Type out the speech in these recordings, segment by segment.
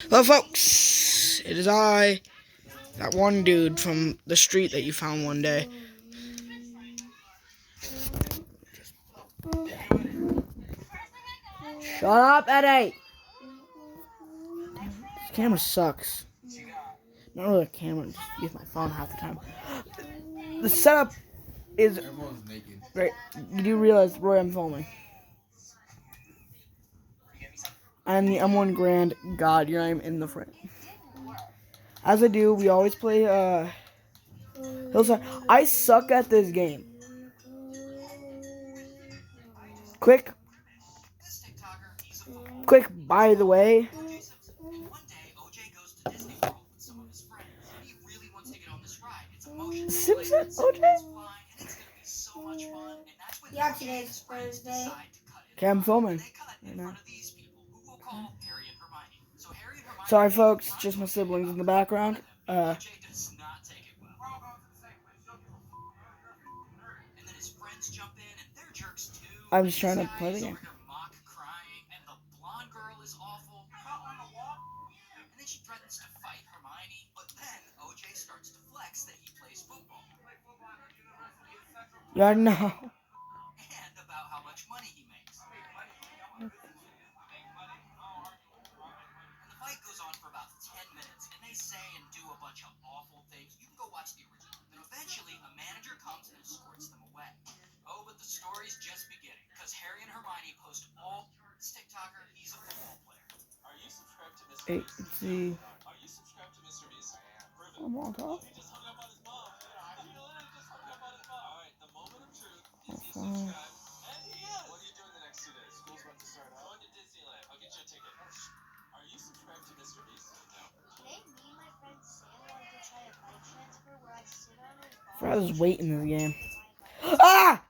Hello, folks. It is I, that one dude from the street that you found one day. Shut up, Eddie. This camera sucks. Not really a camera, just use my phone half the time. The setup is great. You do realize where I'm filming. I'm the M1 Grand God. Here I am in the frame. As I do, we always play Hillside. I suck at this game. Quick, by the way. Simpson, OJ? Yeah, today's Thursday. Okay, I'm filming right now. Sorry, folks, just my siblings in the background. I'm just trying to play the game. Yeah, no. Hey, let's see. I'm on top. I was waiting this game. Ah!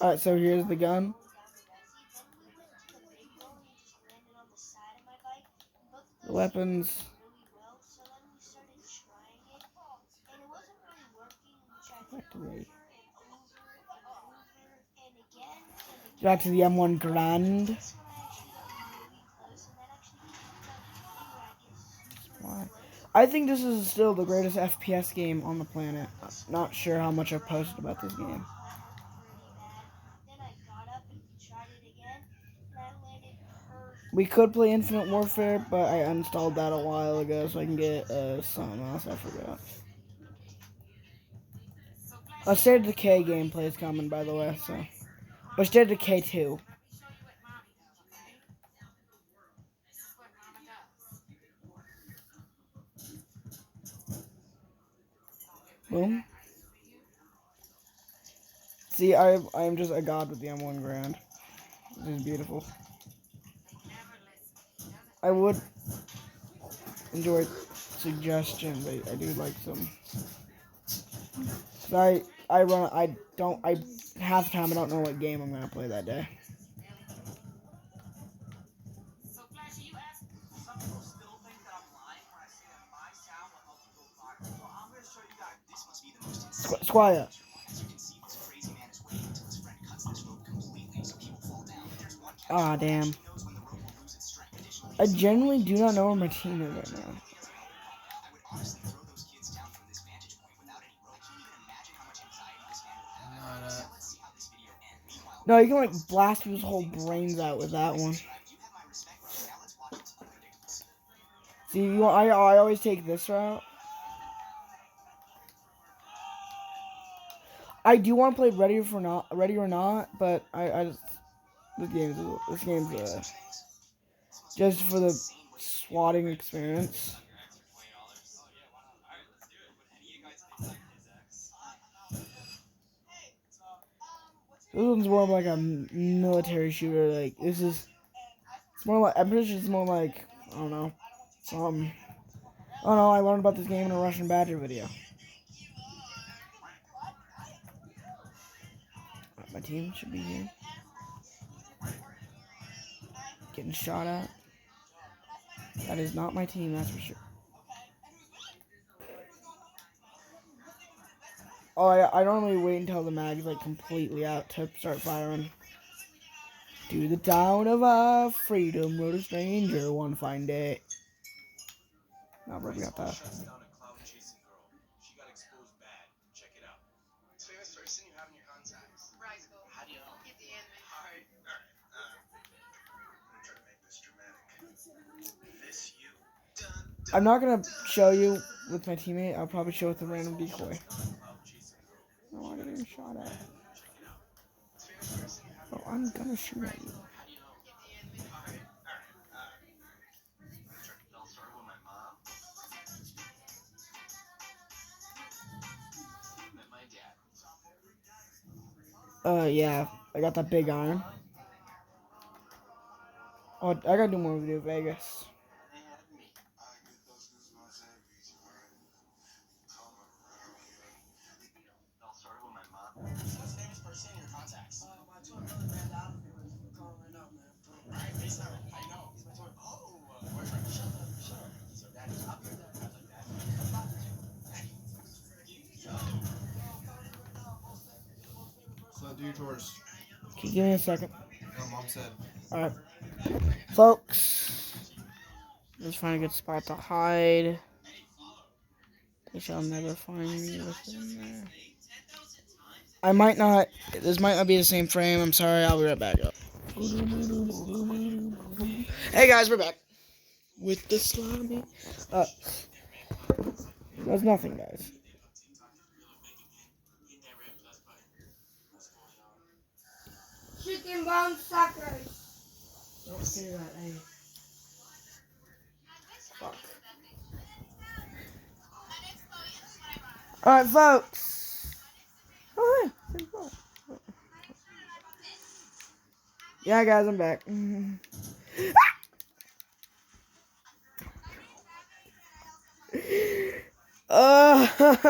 Alright, so here's the gun. The weapons. Back to the M1 Grand. I think this is still the greatest FPS game on the planet. Not sure how much I've posted about this game. We could play Infinite Warfare, but I uninstalled that a while ago so I can get something else. I forgot. State of Decay gameplay is coming, by the way. So, or State of Decay 2. Boom. See, I'm just a god with the M1 Grand. This is beautiful. I would enjoy suggestions. I do like some. Half the time I don't know what game I'm gonna play that day. Squire. Ah, damn. I genuinely do not know where my team is right now. No, you can like blast his whole brains out with that one. See, I always take this route. I do want to play Ready or Not, but I just this game's just for the swatting experience. This one's more like a military shooter. Like it's more like, I'm pretty sure it's more like, I don't know. I learned about this game in a Russian Badger video. My team should be here. Getting shot at. That is not my team, that's for sure. Oh, I normally wait until the mag's like completely out to start firing. To the town of our freedom rode a stranger one fine day. No, bro, we got that. I'm not gonna show you with my teammate. I'll probably show it with a random decoy. No, I'm getting shot at. Oh, I'm gonna shoot at you. Yeah, I got that big iron. Oh, I gotta do more video Vegas. So do yours. Can you give me a second? No, Mom said. Alright. Folks. Just find a good spot to hide. They shall never find me within there. I might not. This might not be the same frame. I'm sorry. I'll be right back up. Hey guys, we're back with the slimy. That's nothing, guys. Chicken bone suckers. Don't say that, hey. Fuck. Alright, folks. Oh, yeah. Yeah, guys, I'm back. Oh,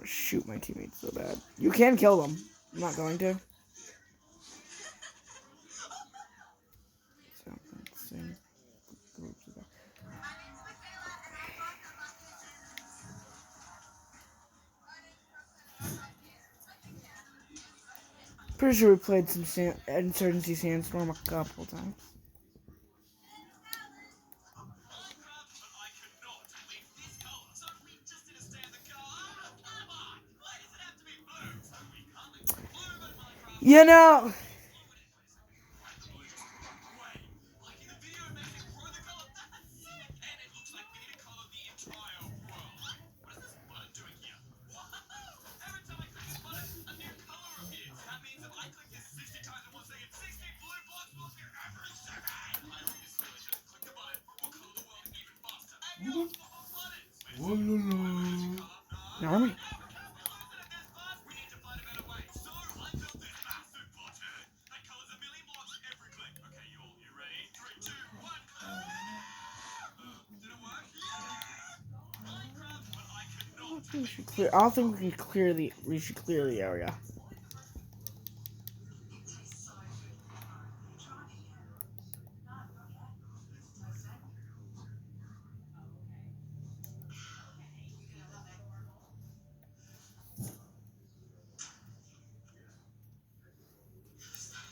shoot, my teammates so bad. You can kill them. I'm not going to. Pretty sure we played some Insurgency Sandstorm a couple times. You know. Army. I don't think we can clear the. We should clear the area.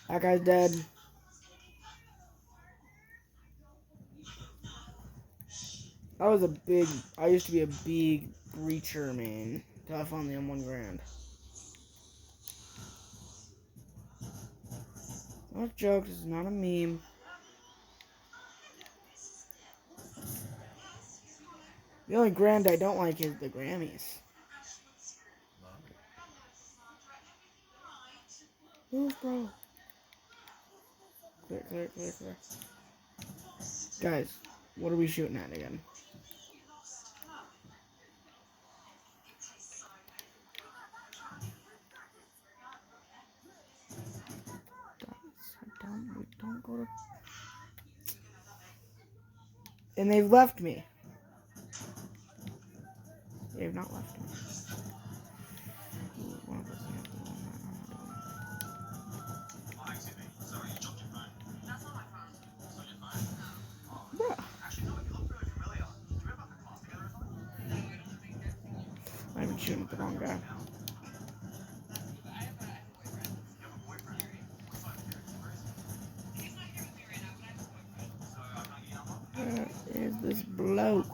That guy's dead. I was a big. I used to be a big breacher man until I found the M1 Grand. Not jokes. This is not a meme. The only Grand I don't like is the Grammys. Move, bro. Clear, clear, clear, clear. Guys, what are we shooting at again? Don't go to... And they've left me. They've not left me. shooting at the wrong guy. Where is this bloke?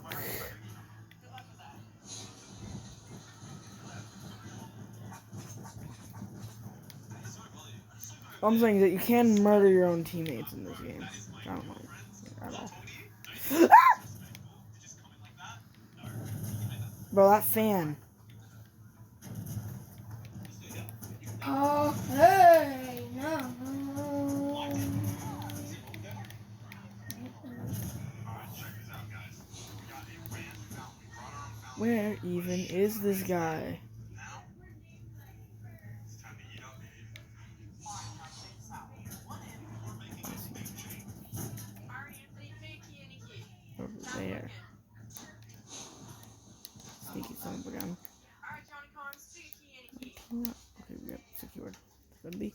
I'm saying that you can murder your own teammates in this game. I don't like at all. Bro, that fan. Oh, hey, no. Where even is this guy? Over there. Sneaky son of a gun. Okay, we got secured. Could be.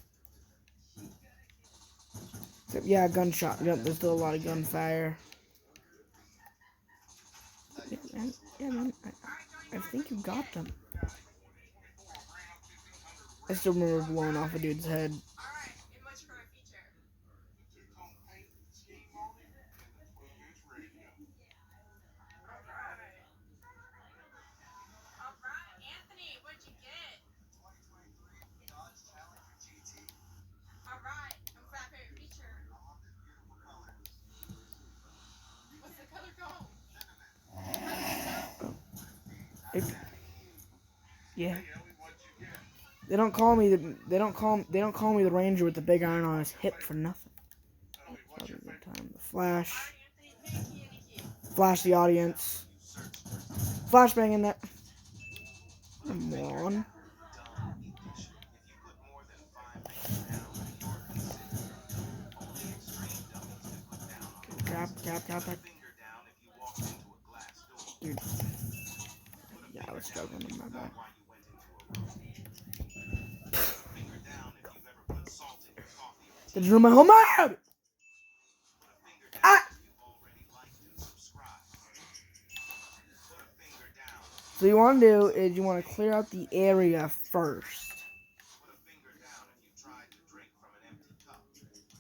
Except, yeah, gunshot. Yep, there's still a lot of gunfire. Yeah, man. I think you got them. I still remember blowing off a dude's head. Yeah. They don't call me the ranger with the big iron on his hip for nothing. Probably a good time to flash. Flash the audience. Flashbang in that. Come on. Cap. Dude. Yeah, I was struggling in my back. Did you know my whole map? Ah! So you want to do is you want to clear out the area first.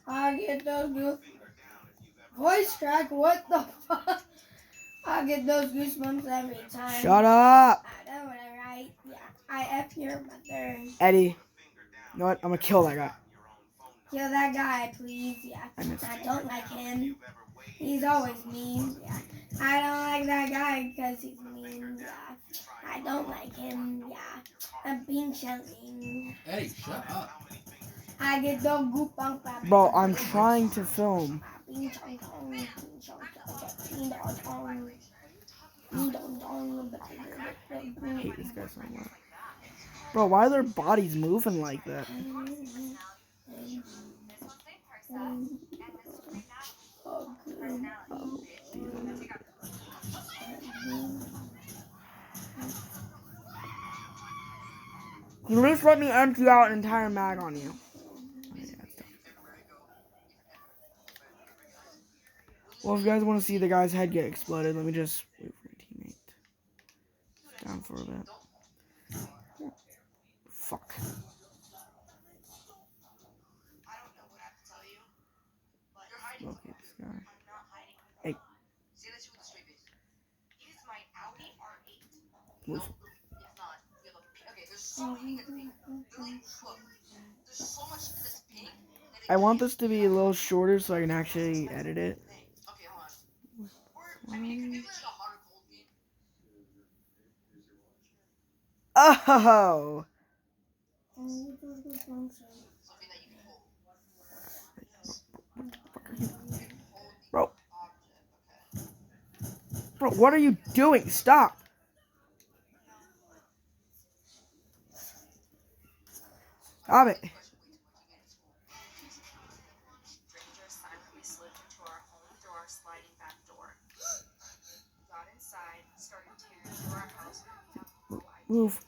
I get those goosebumps. Voice crack, what the fuck? I get those goosebumps every time. Shut up! I know what I write. Yeah, I F your mother. Eddie. You know what? I'm gonna kill that guy. Kill that guy, please. Yeah. I don't like him. He's always mean. Yeah. I don't like that guy because he's mean. Yeah. I don't like him. Yeah. I'm being chilling. Eddie, shut up. I get the goosebumps. Bro, I'm trying to film. I hate This guy so much. Bro, why are their bodies moving like that? You at least let me empty out an entire mag on you. Well, if you guys want to see the guy's head get exploded, let me just wait for my teammate. Down for a bit. Fuck. Okay, this guy. Hey. Move. I want this to be a little shorter so I can actually edit it. Oh! Bro. Bro, what are you doing? Stop! Stop it. Move.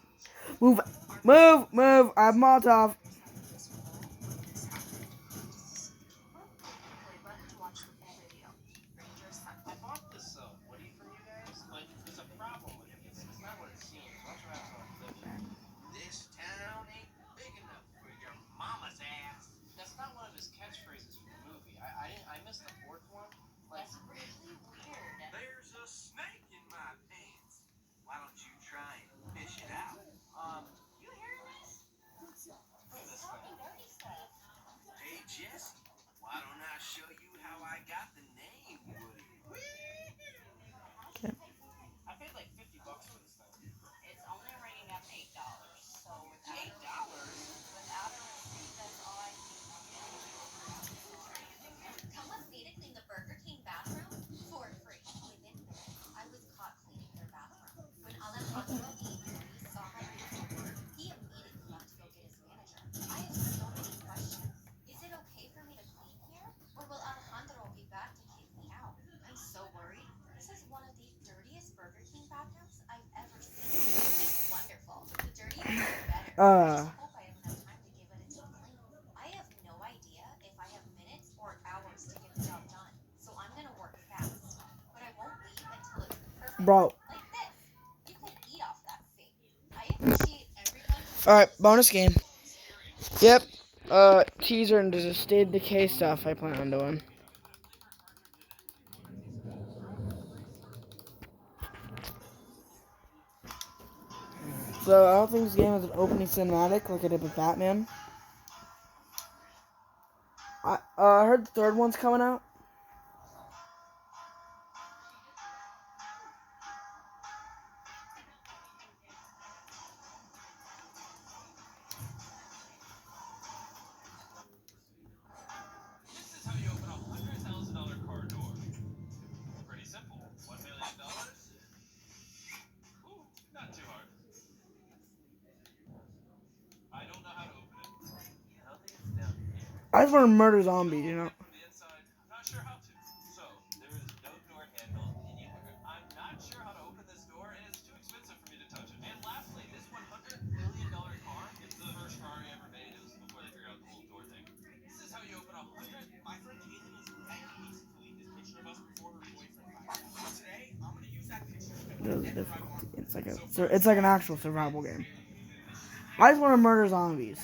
Move. Move. Move. I have Molotov. Uh, bro. Alright, bonus game. Yep. Teaser and there's a state of decay stuff I plan on doing. So I don't think this game has an opening cinematic like I did with Batman. I heard the third one's coming out. I just want to murder zombies, you know. It's like an actual survival game. I just want to murder zombies.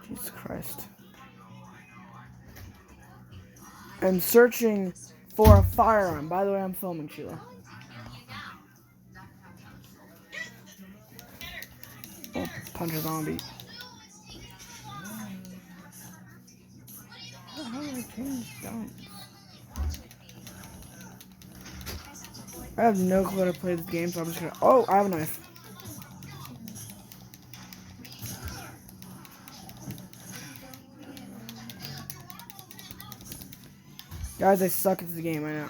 Jesus Christ. I'm searching for a firearm. By the way, I'm filming, Sheila. Oh, punch a zombie. How do I change guns? I have no clue how to play this game, so I'm just gonna... Oh, I have a knife. Guys, I suck at this game, I know.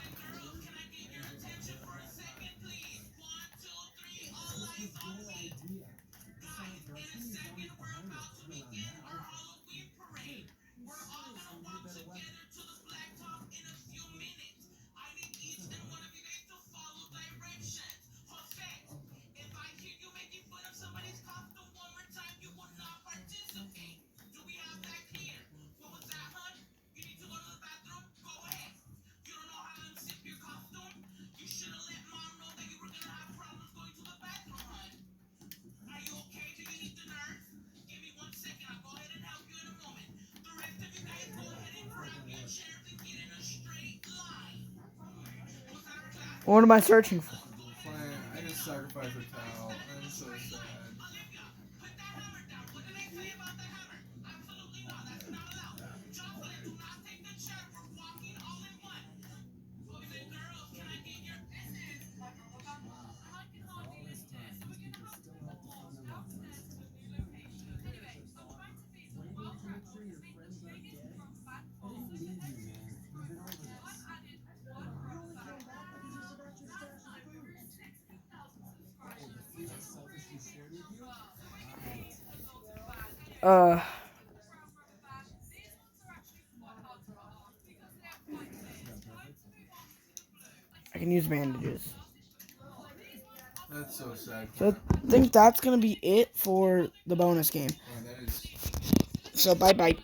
What am I searching for? I just sacrificed a cow. I'm so sad. I can use bandages. That's so sad. So I think that's gonna be it for the bonus game. Oh, that is. So bye bye.